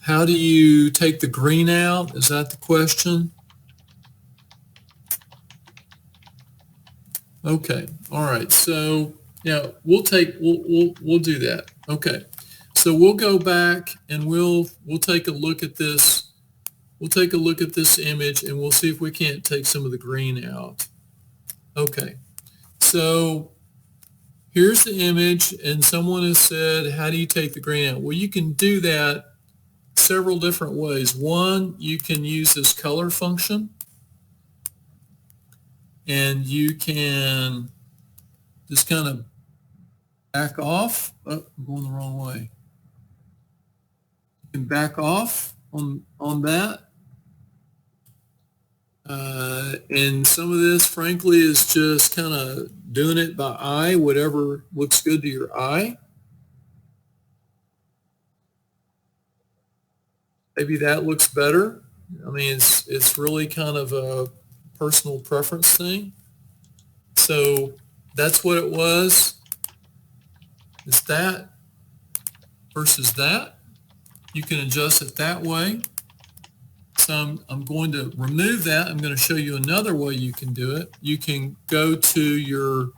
How do you take the green out? Is that the question? Okay. All right. So yeah, we'll do that. Okay. So we'll go back and we'll take a look at this. We'll take a look at this image and we'll see if we can't take some of the green out. Okay. So here's the image, and someone has said, how do you take the green out? Well, you can do that several different ways. One, you can use this color function, and you can just kind of back off. Oh, I'm going the wrong way. You can back off on that. And some of this, frankly, is just kind of doing it by eye, whatever looks good to your eye. Maybe that looks better. I mean, it's really kind of a personal preference thing. So that's what it was. It's that versus that. You can adjust it that way. So I'm going to remove that. I'm going to show you another way you can do it. You can go to your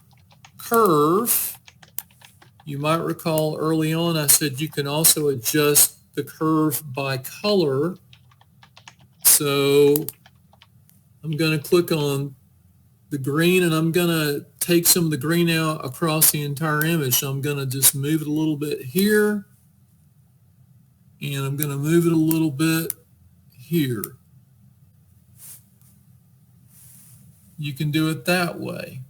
curve. You might recall early on I said you can also adjust the curve by color. So I'm going to click on the green, and I'm going to take some of the green out across the entire image. So I'm going to just move it a little bit here, and I'm going to move it a little bit here. You can do it that way.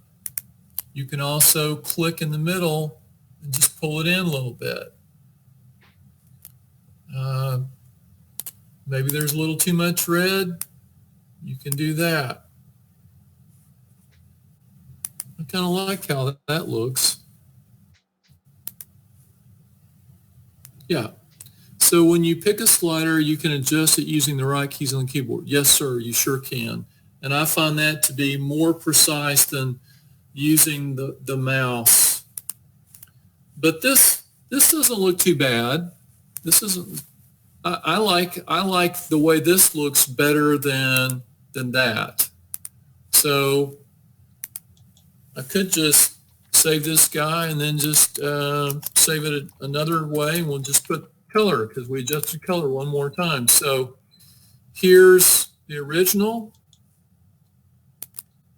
You can also click in the middle and just pull it in a little bit. Maybe there's a little too much red. You can do that. I kind of like how that looks. Yeah. So when you pick a slider, you can adjust it using the right keys on the keyboard. Yes, sir, you sure can. And I find that to be more precise than using the mouse. But this doesn't look too bad. This isn't. I like the way this looks better than that. So I could just save this guy and then just save it another way, and we'll just put color because we adjusted color one more time. So here's the original,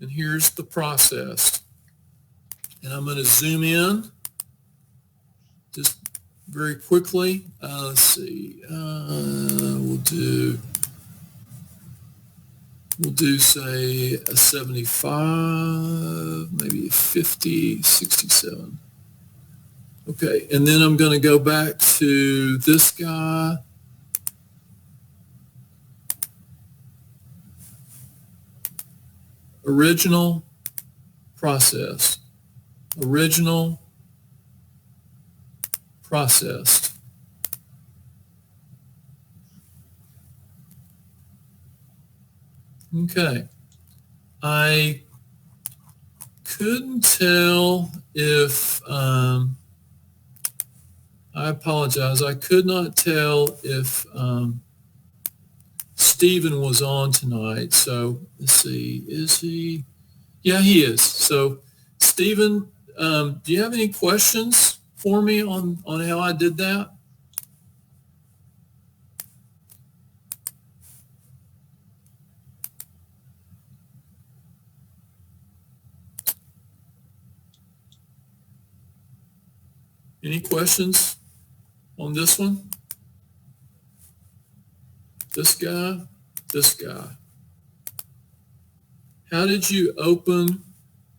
and here's the processed. And I'm going to zoom in just very quickly. Let's see. We'll do say a 75, maybe 50, 67. Okay, and then I'm going to go back to this guy. Original, processed. Original, processed. Okay. I couldn't tell if, I apologize, I could not tell if Stephen was on tonight. So let's see, is he? Yeah, he is. So Stephen, do you have any questions for me on how I did that? Any questions on this one? This guy, this guy. How did you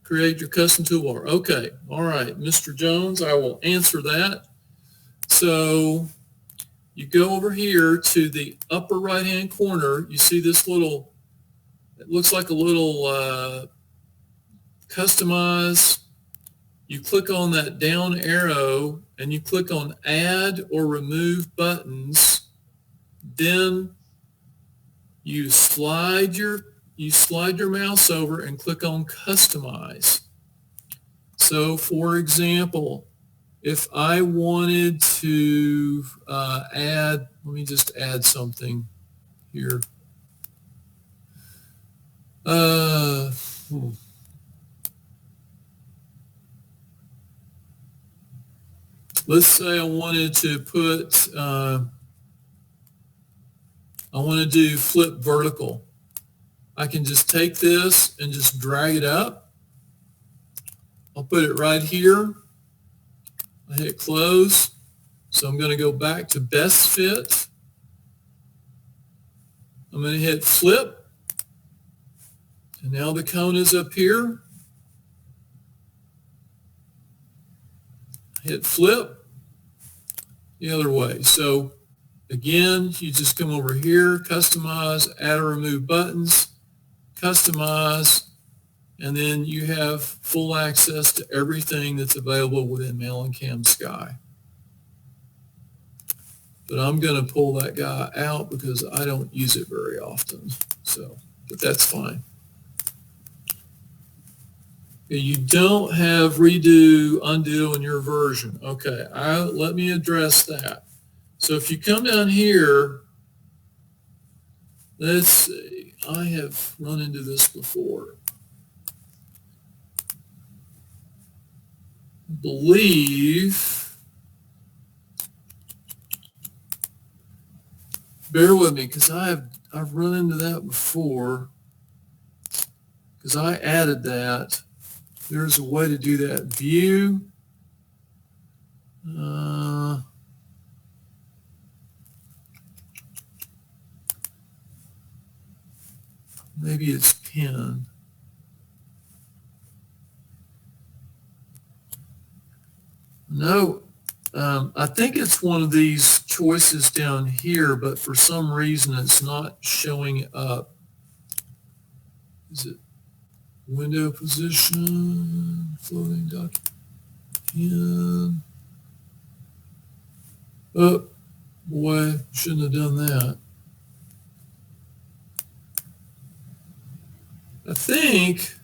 create your custom toolbar? Okay, all right, Mr. Jones, I will answer that. So you go over here to the upper right-hand corner. You see this little, it looks like a little customize. You click on that down arrow and you click on add or remove buttons. Then you slide your mouse over and click on customize. So for example, if I wanted to add, let me just add something here. Let's say I wanted to put, I want to do flip vertical. I can just take this and just drag it up. I'll put it right here. I hit close. So I'm going to go back to best fit. I'm going to hit flip. And now the cone is up here. Hit flip the other way. So again, you just come over here, customize, add or remove buttons, customize, and then you have full access to everything that's available within MallinCamSky. But I'm going to pull that guy out because I don't use it very often. So, but that's fine. You don't have redo, undo in your version. Okay, let me address that. So if you come down here, let's see, I have run into this before. I believe, bear with me because I've run into that before because I added that. There's a way to do that. View. Maybe it's pin. No, I think it's one of these choices down here, but for some reason it's not showing up. Is it window position, floating document, pin? Oh, boy, shouldn't have done that. I think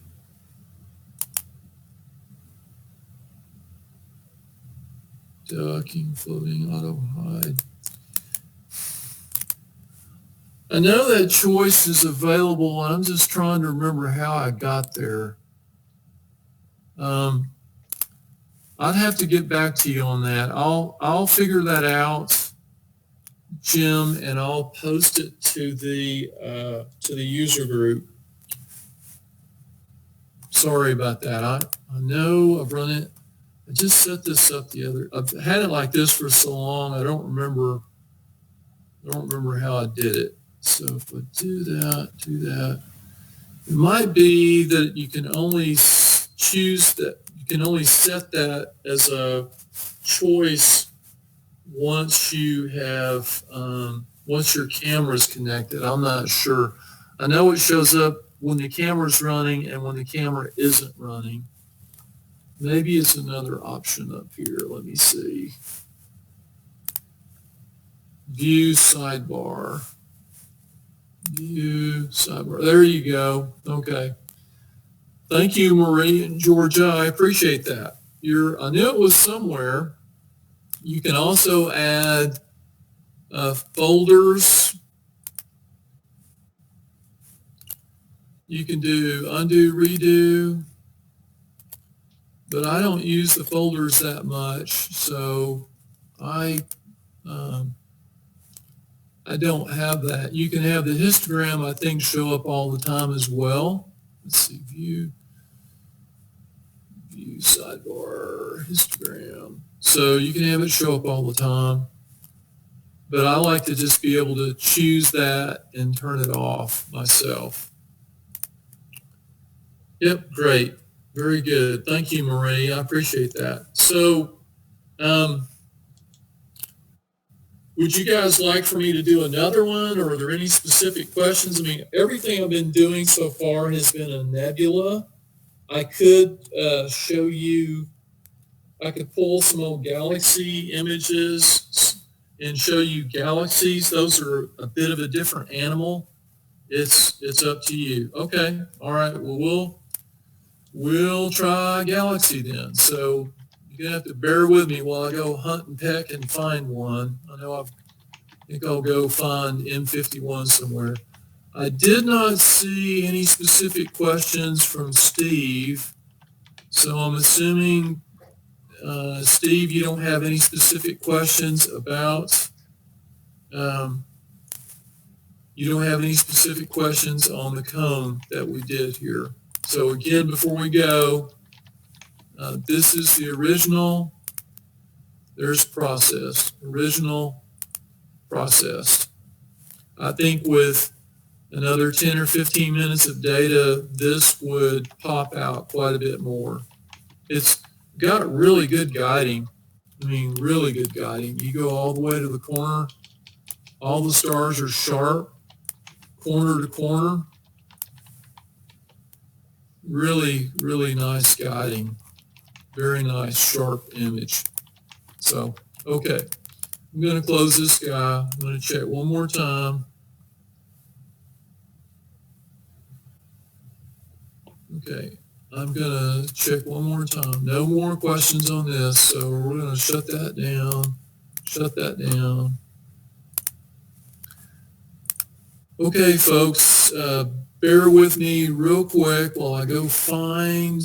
docking, floating, auto hide. I know that choice is available, and I'm just trying to remember how I got there. I'd have to get back to you on that. I'll figure that out, Jim, and I'll post it to the user group. Sorry about that. I know I've run it. I just set this up I've had it like this for so long. I don't remember how I did it. So if I do that, it might be that you can only choose that. You can only set that as a choice once you have, once your camera's connected. I'm not sure. I know it shows up when the camera's running and when the camera isn't running. Maybe it's another option up here. Let me see. View sidebar. View sidebar. There you go. Okay. Thank you, Marie and Georgia. I appreciate that. I knew it was somewhere. You can also add folders. You can do undo, redo. But I don't use the folders that much, so I don't have that. You can have the histogram, I think, show up all the time as well. Let's see, view sidebar, histogram. So you can have it show up all the time. But I like to just be able to choose that and turn it off myself. Yep, great. Very good. Thank you, Marie. I appreciate that. So would you guys like for me to do another one, or are there any specific questions? I mean, everything I've been doing so far has been a nebula. I could show you, I could pull some old galaxy images and show you galaxies. Those are a bit of a different animal. It's up to you. Okay. All right. Well, we'll try galaxy then. So you you're going to have to bear with me while I go hunt and peck and find one. I know I think I'll go find M51 somewhere. I did not see any specific questions from Steve, so I'm assuming, Steve, you don't have any specific questions about, you don't have any specific questions on the cone that we did here. So again, before we go, this is the original, there's process, original, processed. I think with another 10 or 15 minutes of data, this would pop out quite a bit more. It's got really good guiding. I mean, really good guiding. You go all the way to the corner. All the stars are sharp, corner to corner. Really, really nice guiding. Very nice, sharp image. So, okay. I'm going to close this guy. I'm going to check one more time. Okay, I'm going to check one more time. No more questions on this, so we're going to shut that down. Shut that down. Okay, folks, bear with me real quick while I go find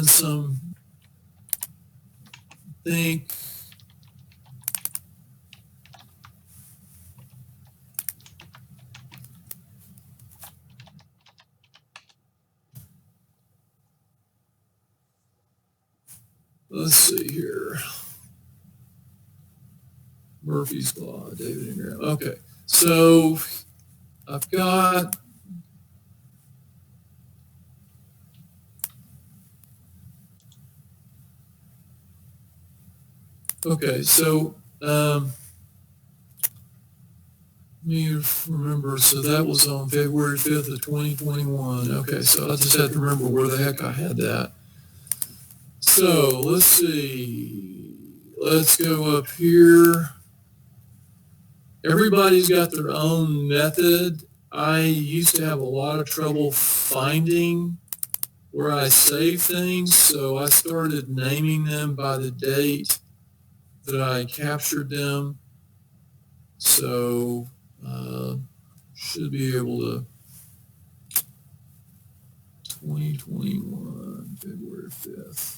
some, think. Let's see here. Murphy's Law, David Ingram. Okay, so I've got, okay, so let me remember, so that was on February 5th of 2021. Okay, so I just had to remember where the heck I had that. So let's see, let's go up here. Everybody's got their own method. I used to have a lot of trouble finding where I save things, so I started naming them by the date that I captured them. So should be able to, 2021, February 5th.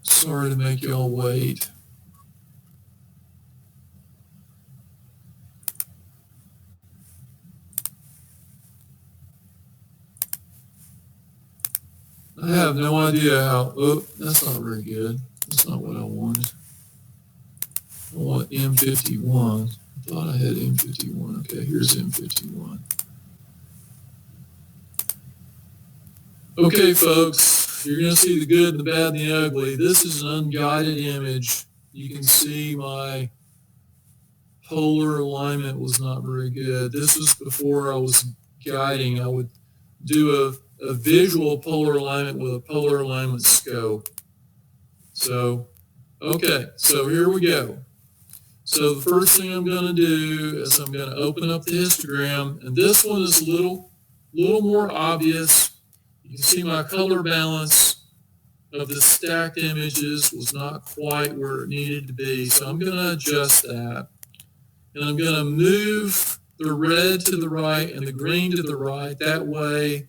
Sorry to make y'all wait. I have no idea how, oh, that's not very good. That's not what I wanted. I want M51. I thought I had M51. Okay, here's M51. Okay, folks, you're going to see the good, the bad, and the ugly. This is an unguided image. You can see my polar alignment was not very good. This was before I was guiding. I would do a visual polar alignment with a polar alignment scope. So, okay, so here we go. So the first thing I'm going to do is I'm going to open up the histogram, and this one is a little more obvious. You can see my color balance of the stacked images was not quite where it needed to be, so I'm going to adjust that. And I'm going to move the red to the right and the green to the right. That way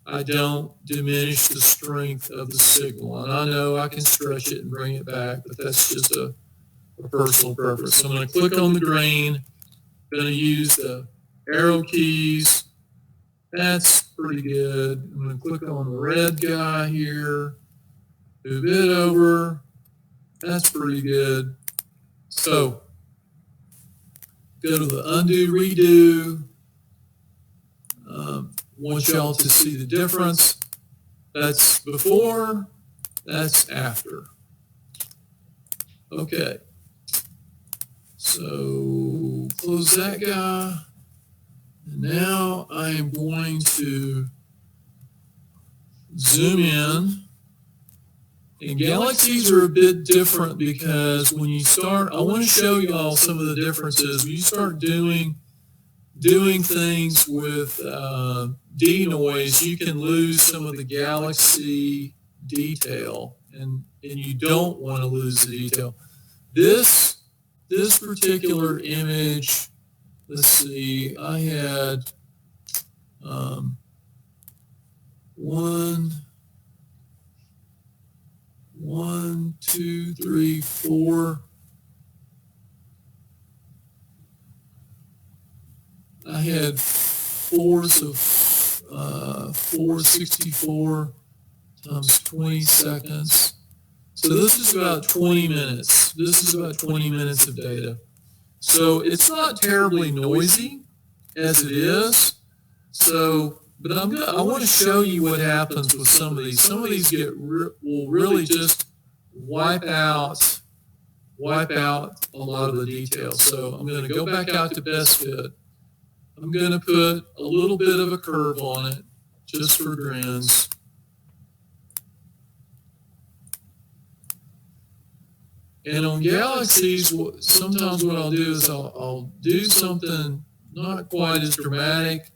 I don't diminish the strength of the signal. And I know I can stretch it and bring it back, but that's just a personal preference. So I'm going to click on the green. I'm going to use the arrow keys. That's pretty good. I'm going to click on the red guy here. Move it over. That's pretty good. So go to the undo, redo. Want y'all to see the difference. That's before, that's after. Okay. So close that guy. And now I am going to zoom in And galaxies are a bit different because when you start, I want to show you all some of the differences. When you start doing things with denoise, you can lose some of the galaxy detail, and you don't want to lose the detail. This particular image, let's see, I had one, two, three, four. I had four, so 464 times 20 seconds. So this is about 20 minutes. This is about 20 minutes of data. So it's not terribly noisy as it is. So, but I want to show you what happens with some of these. Some of these will really just wipe out a lot of the details. So I'm going to go back out to best fit. I'm going to put a little bit of a curve on it just for grins. And on galaxies, sometimes what I'll do is I'll do something not quite as dramatic.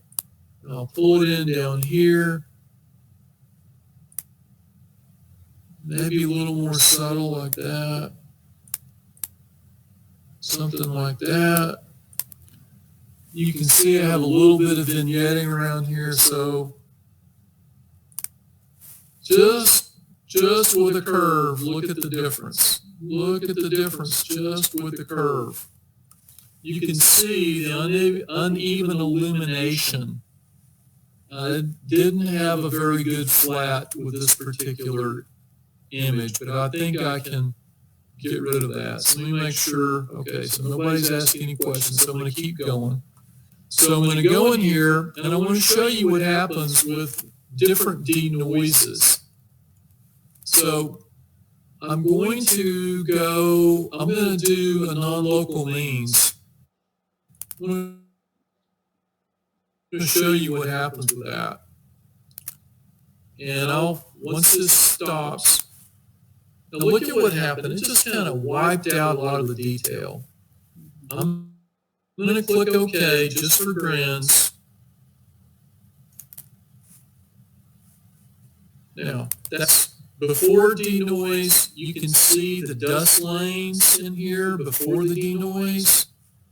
I'll pull it in down here. Maybe a little more subtle like that. Something like that. You can see I have a little bit of vignetting around here, so just with a curve, look at the difference. Look at the difference just with the curve. You can see the uneven illumination. I didn't have a very good flat with this particular image, but I think I can get rid of that. So let me make sure. Okay, so nobody's asking any questions, so I'm going to keep going. So I'm going to go in here, and I want to show you what happens with different denoises. So I'm going to do a non-local means. I'm going to show you what happens with that. And once this stops, now look at what happened. It just kind of wiped out a lot of the detail. I'm going to click OK just for grins. Now, that's before denoise. You can see the dust lanes in here before the denoise.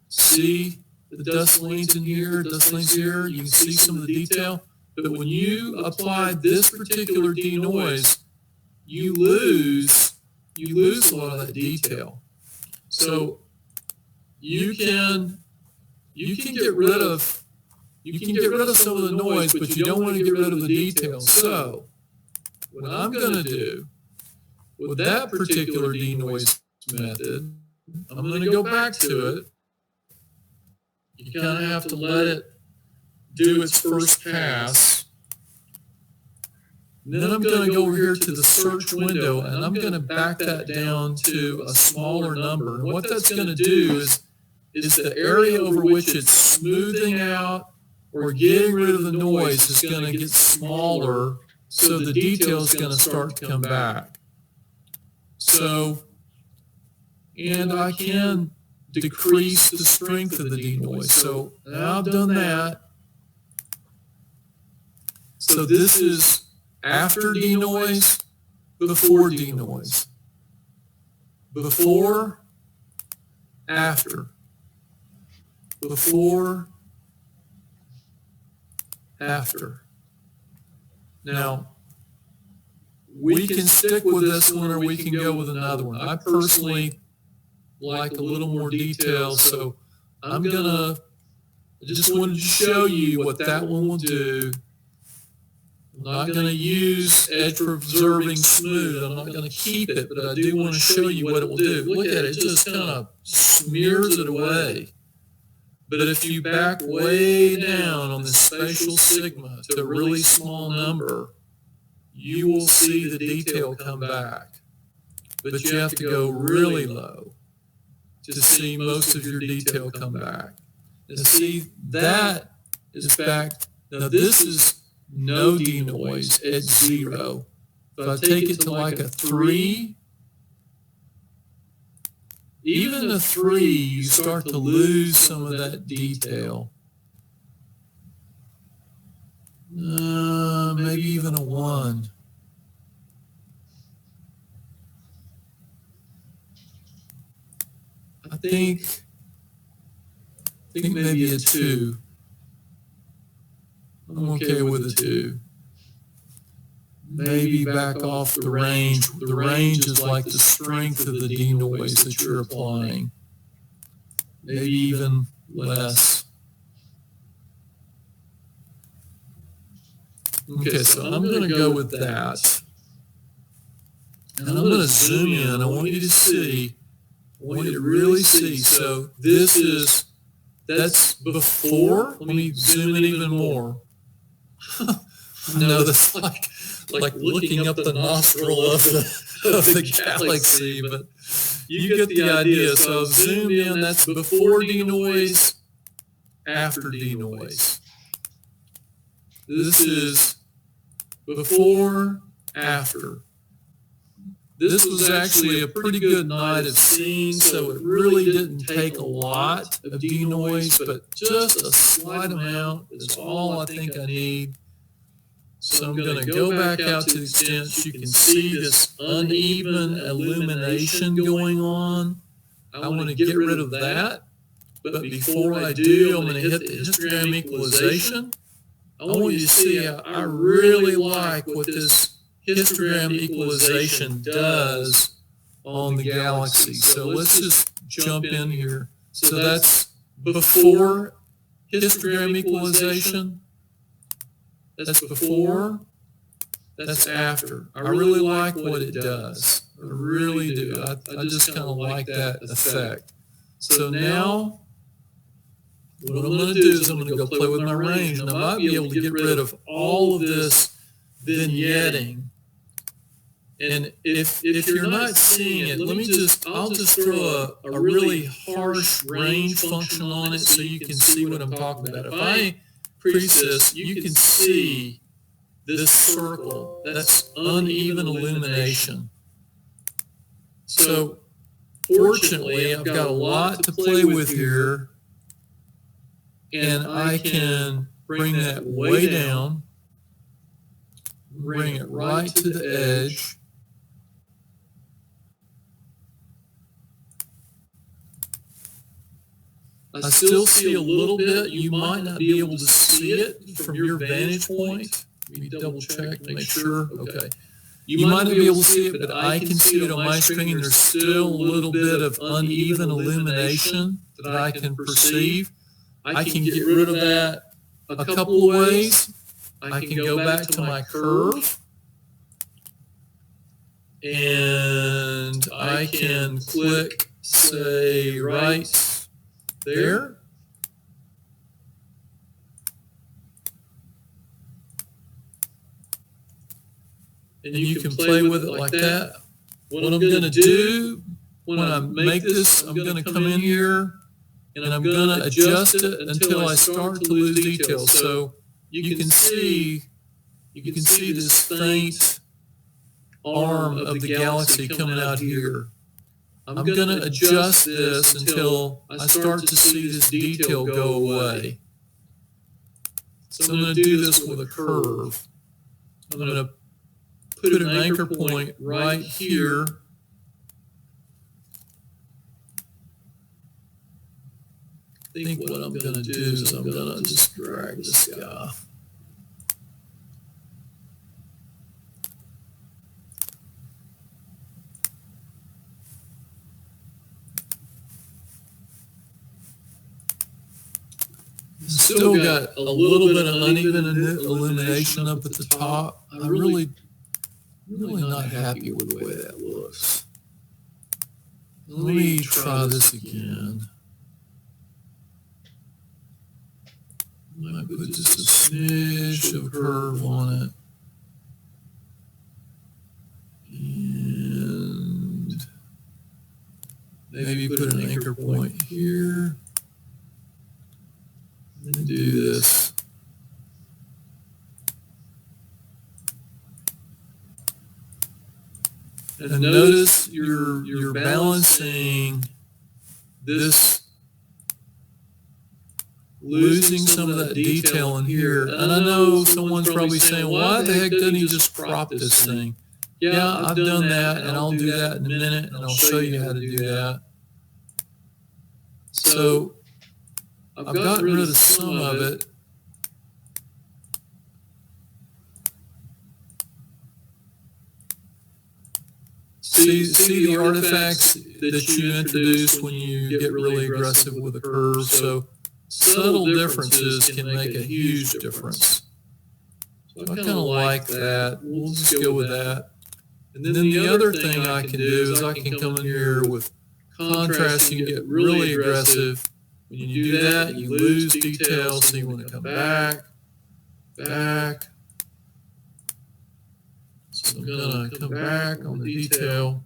See the dust lanes in here, dust lanes here. You can see some of the detail. But when you apply this particular denoise, you lose a lot of that detail. So you can get rid of some of the noise, but you don't want to get rid of the detail. So what I'm going to do with that particular denoise method, I'm going to go back to it. You kind of have to let it do its first pass. And then I'm going to go over here to the search window, and I'm going to back that down to a smaller number. And what that's going to do is the area over which it's smoothing out or getting rid of the noise is going to get smaller, so the detail is going to start to come back. So, and I can decrease the strength of the denoise. So now I've done that. So this is after denoise, before denoise. Before, after. Before, after. Now, we can stick with this one or we can go with another one. I personally like a little more detail, so I just wanted to show you what that one will do. I'm not going to use edge preserving smooth. I'm not going to keep it, but I do want to show you what it will do. Look at it. It just kind of smears it away. But if you back way down on the spatial sigma to a really small number, you will see the detail come back. But you have to go really low to see most of your detail come back. And see, that is back. Now this is no denoise at 0. if I take it to like a 3, even a 3, you start to lose some of that detail. Maybe even a 1. I think maybe a 2. I'm okay with a 2. Maybe back off the range. The range is like the strength of the denoise that you're applying. Maybe even less. Okay, so I'm going to go with that. And I'm going to zoom in. I want you to see. I want you to really see. So that's before. Let me zoom in even more. No, that's like looking up the nostril of the galaxy, but you get the idea. So zoomed in, that's before denoise, after denoise. This is before, after. This was actually a pretty good night of seeing, so it really didn't take a lot of denoise, but just a slight amount is all I think I need. So I'm going to go back out to the extent you can see this uneven illumination going on. I want to get rid of that. But before I do, I'm going to hit the histogram equalization. I want you to see how I really like what this histogram equalization does on the galaxy. So let's just jump in here. So that's before histogram equalization. That's before, that's after. I really like what it does. I really do. I just kind of like that effect. So now, what I'm going to do is I'm going to go play with my range, and I might be able to get rid of all of this vignetting. And if you're not seeing it, I'll just throw a really harsh range function on it so you can see what I'm talking about. If I increase this, you can see this circle. That's uneven illumination. So fortunately, I've got a lot to play with here, and I can bring that way down, bring it right to the edge. I still see a little bit. You might not be able to see it from your vantage point. Let me double check, make sure. Okay. You might not be able to see it, but I can see it on my screen. There's still a little bit of uneven illumination that I can perceive. I can get rid of that a couple of ways. I can go back to my curve, and I can click, say, right there. And you can play with it like that. What I'm going to do when I make this, I'm going to come in here and I'm going to adjust it until I start to lose detail. So you can see this faint arm of the galaxy coming out here. I'm going to adjust this until I start to see this detail go away. So I'm going to do this with a curve. I'm going to put an anchor point right here. I think what I'm going to do is I'm going to just drag this guy. Still got a little bit of uneven illumination up at the top. I'm really not happy with the way that looks. Let me try this again. I might put just a smidge of curve on it. And maybe put an anchor point here. And do this. And notice you're balancing this, losing some of that detail in here. And I know someone's probably saying, why the heck doesn't he just crop this thing? Yeah, I've done that, and I'll do that in a minute, and I'll show you how to do that. So I've gotten rid of some of it. See the artifacts that you introduce when you get really aggressive with a curve. So subtle differences can make a huge difference. So I kind of like that. We'll just go with that. And then the other thing I can do is I can come in here with contrast. You can get really aggressive. When you do that, you lose details, so you want to come back. So I'm going to come back on the detail.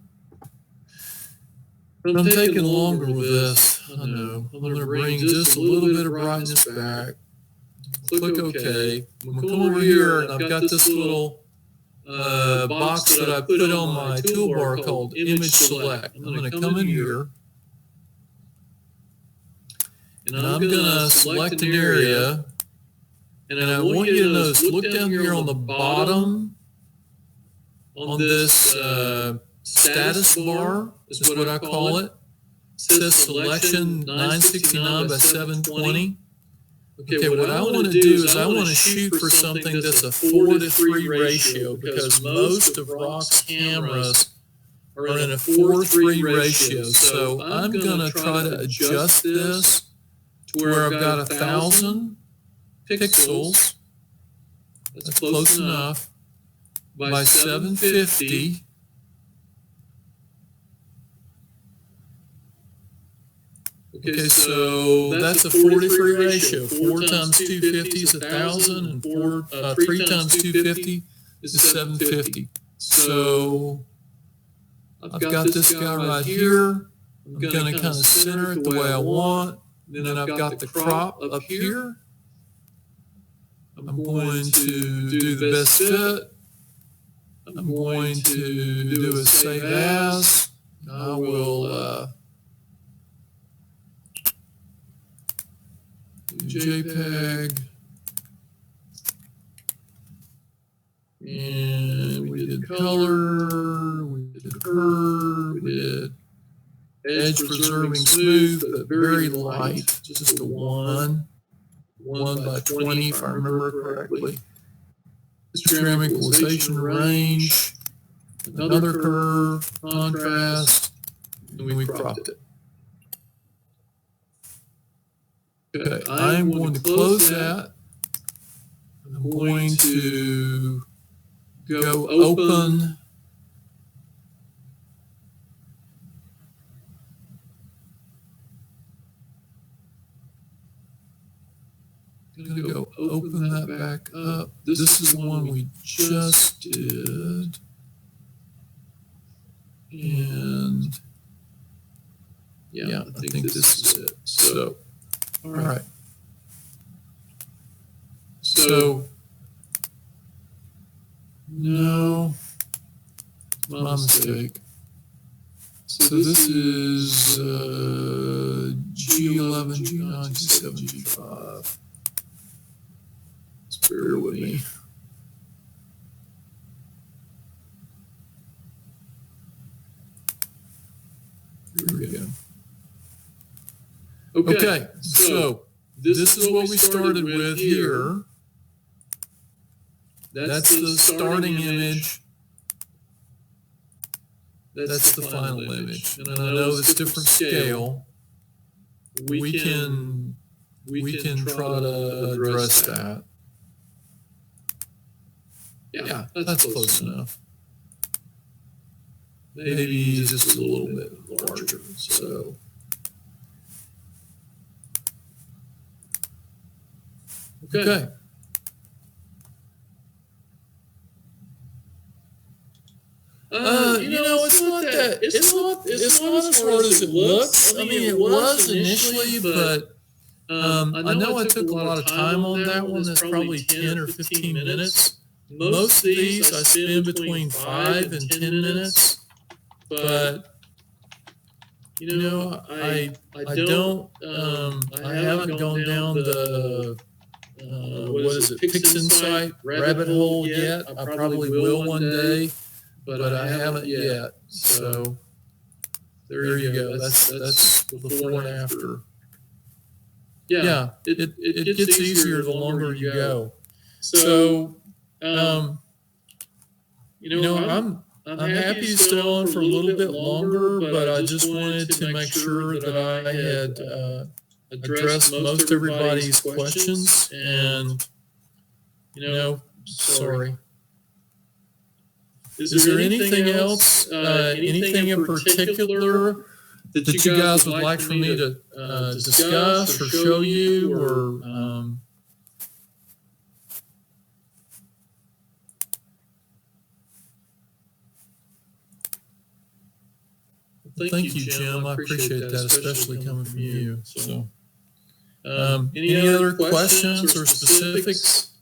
I'm taking longer with this, I know. I'm going to bring just a little bit of brightness back. Click OK. I'm going to come over here, and I've got this little box that I put on my toolbar called Image Select. I'm going to come in here, and I'm going to select an area, and I want you to notice, look down here on the bottom on this status bar, is what I call it. It says selection 969 by 720. Okay, what I want to do is I want to shoot for something that's a 4:3 ratio, because most of Rock's cameras are in a 4:3 ratio. So I'm going to try to adjust this to where I've got 1,000 pixels. That's close enough. By 750. Okay, so that's a 4:3 ratio. 4 times 250 is 1,000, and 3 times 250 is 750. So I've got this guy right here. I'm going to kind of center it the way I want. Then I've got the crop up here. I'm going to do the best fit. I'm going to do a save as. I will do JPEG. And we did color, we did curve, we did edge preserving smooth, but very light, just a 1 by 20 if I remember correctly. Histogram equalization range, another curve, contrast, and we cropped it. Okay, I'm going to close that. I'm going to go open. I'm going to go open that back up. This is the one we just did. And yeah, I think this is it. So, all right. So, no, my mistake. So this is G11, G9, G7, G5. Bear with me. Here we go. Okay, so this is what we started with here. That's the starting image. That's the final image. And I know it's different scale. We can try to address that. Yeah, that's close enough. Maybe just a little bit larger. So, okay. It's not that. It's not as hard as it looks. I mean, it was initially, but I know I took a lot of time on that one. That's probably 10 or 15 minutes. Most of these I spend between 5 and 10 minutes. but I haven't gone down the what is it, Pixin site rabbit hole yet. I probably will one day, but I haven't yet. So there you go. That's before and after. Yeah, it gets easier the longer you go. So I'm happy to stay on for a little bit longer, but I just wanted to make sure that I had addressed most everybody's questions. And sorry. Is there anything else? Anything in particular that you guys would like for me to discuss or show you, or Thank you, Jim. I appreciate that, especially coming from you. So, any other questions or specifics?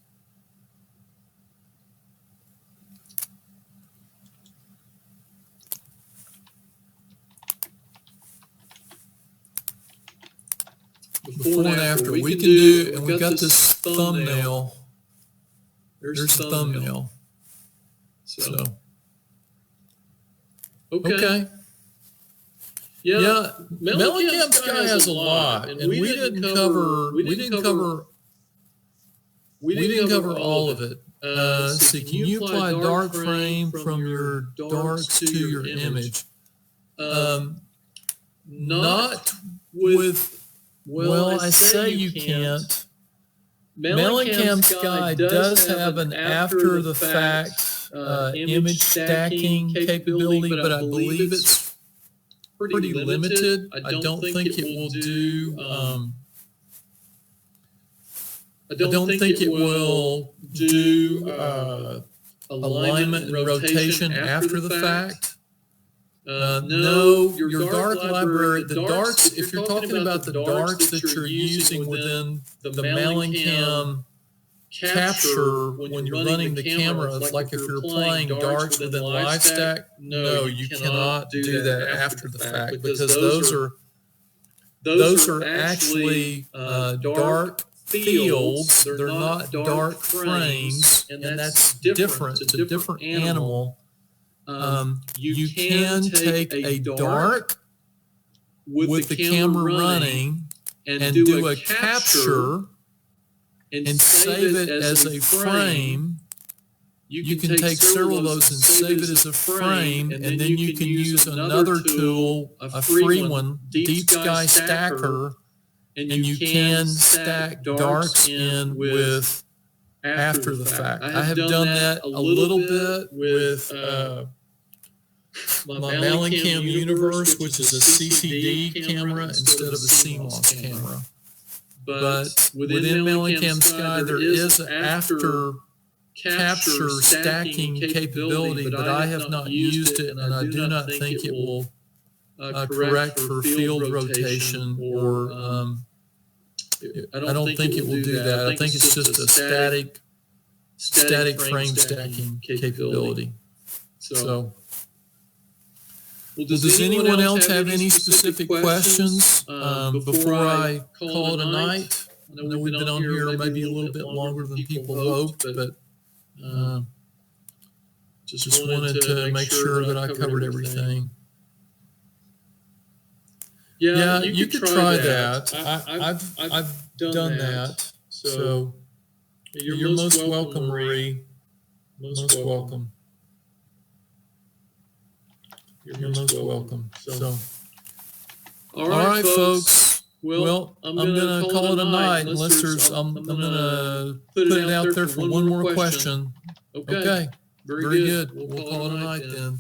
Before and after, we can do, and we got this thumbnail. There's the thumbnail. So, okay. Yeah, MallinCamSky has a lot, and we didn't cover all of it. So can you apply a dark frame from your darks to your image? Not with. Well, I say you can't. MallinCamSky does have an after-the-fact image stacking capability, but I believe it's pretty limited. I don't think it will do. I don't think it will do alignment and rotation after the fact. No, your dark library, the darks, if you're talking about the darks that you're using within the MallinCam capture when you're running the camera, like if you're applying darks within LiveStack, no, you cannot do that after the fact, because those are actually dark fields. They're not dark frames, and that's different. It's a different animal. You can take a dark with the camera running and do a capture and save it as a frame. You can take several of those and save it as a frame, and then you can use another tool, a free one, Deep Sky Stacker, and you can stack darks in with after the fact. I have done that a little bit with my MallinCam Universe, which is a CCD camera instead of a CMOS camera. But within MallinCamSky, there is an after capture stacking capability, but I have not used it, and I do not think it will correct for field rotation, or I don't think it will do that. I think it's just a static frame stacking capability. So, well, does anyone else have any specific questions before I call it a night? I know we've been on here maybe a little bit longer than people hoped, but just wanted to make sure that I covered everything. Yeah, you could try that. I've done that. So you're most welcome, Marie. Most welcome. You're most welcome. So, all right, folks. Well, I'm gonna call it a night unless there's. I'm gonna put it out there for one more question. Okay. Very good. We'll call it a night then.